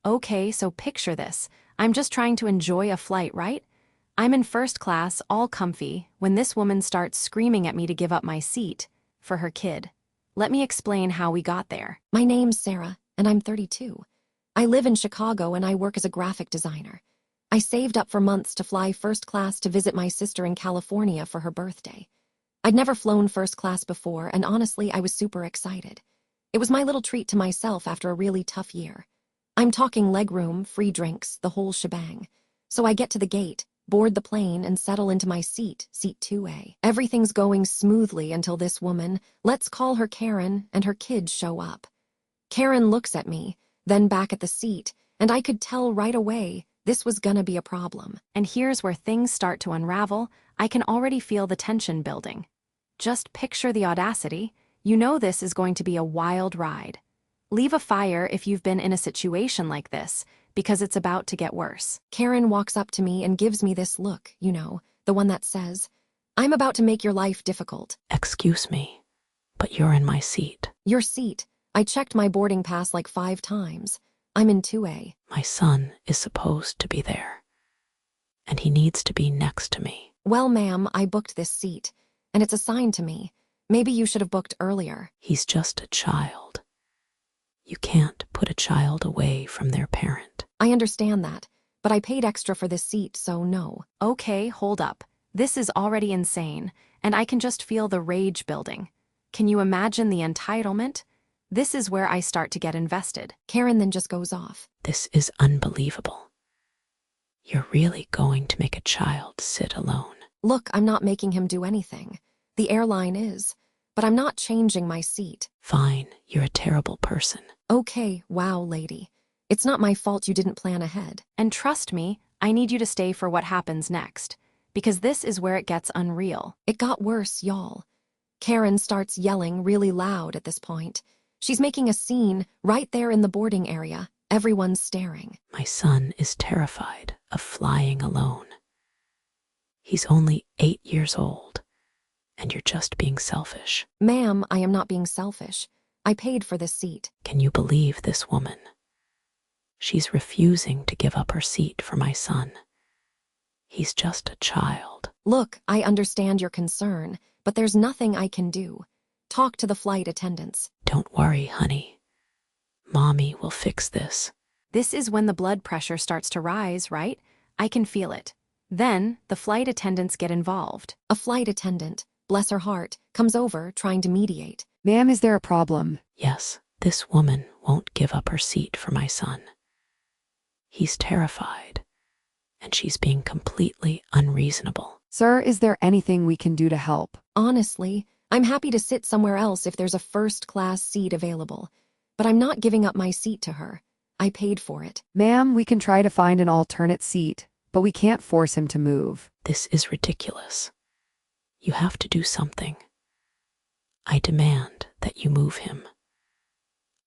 Okay, so picture this. I'm just trying to enjoy a flight, right? I'm in first class, all comfy, when this woman starts screaming at me to give up my seat for her kid. Let me explain how we got there. My name's Sarah, and I'm 32. I live in Chicago and I work as a graphic designer. I saved up for months to fly first class to visit my sister in California for her birthday. I'd never flown first class before, and honestly, I was super excited. It was my little treat to myself after a really tough year. I'm talking legroom, free drinks, the whole shebang. So I get to the gate, board the plane, and settle into my seat 2A. Everything's going smoothly until this woman, let's call her Karen, and her kids show up. Karen looks at me, then back at the seat, and I could tell right away this was gonna be a problem. And here's where things start to unravel. I can already feel the tension building. Just picture the audacity. You know this is going to be a wild ride. Leave a fire if you've been in a situation like this, because it's about to get worse. Karen walks up to me and gives me this look, the one that says, "I'm about to make your life difficult." Excuse me, but you're in my seat. Your seat? I checked my boarding pass like 5 times. I'm in 2A. My son is supposed to be there, and he needs to be next to me. Well, ma'am, I booked this seat, and it's assigned to me. Maybe you should have booked earlier. He's just a child. You can't put a child away from their parent. I understand that, but I paid extra for this seat, so no. Okay, hold up. This is already insane, and I can just feel the rage building. Can you imagine the entitlement? This is where I start to get invested. Karen then just goes off. This is unbelievable. You're really going to make a child sit alone. Look, I'm not making him do anything. The airline is, but I'm not changing my seat. Fine, you're a terrible person. Okay, wow, lady. It's not my fault you didn't plan ahead. And trust me, I need you to stay for what happens next, because this is where it gets unreal. It got worse, y'all. Karen starts yelling really loud at this point. She's making a scene right there in the boarding area. Everyone's staring. My son is terrified of flying alone. He's only 8 years old, and you're just being selfish. Ma'am, I am not being selfish. I paid for this seat. Can you believe this woman? She's refusing to give up her seat for my son. He's just a child. Look, I understand your concern, but there's nothing I can do. Talk to the flight attendants. Don't worry, honey. Mommy will fix this. This is when the blood pressure starts to rise, right? I can feel it. Then, the flight attendants get involved. A flight attendant, bless her heart, comes over trying to mediate. Ma'am, is there a problem? Yes, this woman won't give up her seat for my son. He's terrified, and she's being completely unreasonable. Sir, is there anything we can do to help? Honestly, I'm happy to sit somewhere else if there's a first-class seat available, but I'm not giving up my seat to her. I paid for it. Ma'am, we can try to find an alternate seat, but we can't force him to move. This is ridiculous. You have to do something. I demand that you move him.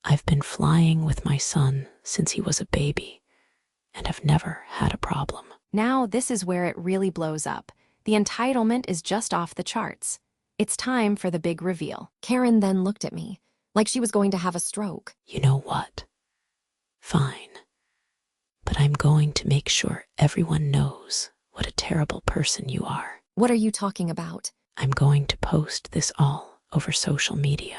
I've been flying with my son since he was a baby and have never had a problem. Now, this is where it really blows up. The entitlement is just off the charts. It's time for the big reveal. Karen then looked at me, like she was going to have a stroke. You know what? Fine. But I'm going to make sure everyone knows what a terrible person you are. What are you talking about? I'm going to post this all over social media.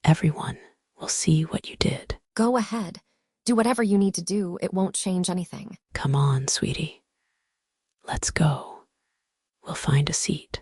Everyone will see what you did. Go ahead. Do whatever you need to do. It won't change anything. Come on, sweetie. Let's go. We'll find a seat.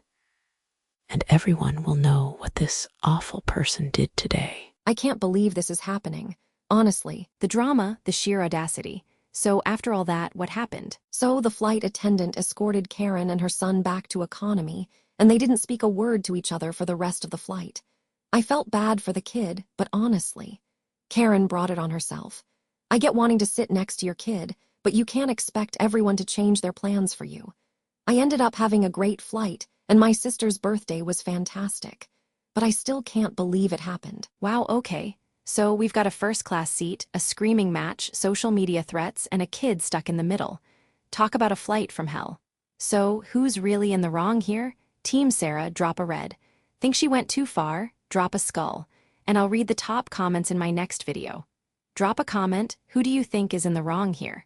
And everyone will know what this awful person did today. I can't believe this is happening. Honestly. The drama, the sheer audacity. So after all that, what happened? So the flight attendant escorted Karen and her son back to economy, and they didn't speak a word to each other for the rest of the flight. I felt bad for the kid, but honestly, Karen brought it on herself. I get wanting to sit next to your kid, but you can't expect everyone to change their plans for you. I ended up having a great flight, and my sister's birthday was fantastic. But I still can't believe it happened. Wow, okay. So we've got a first-class seat, a screaming match, social media threats, and a kid stuck in the middle. Talk about a flight from hell. So who's really in the wrong here? Team Sarah, drop a red. Think she went too far? Drop a skull. And I'll read the top comments in my next video. Drop a comment. Who do you think is in the wrong here?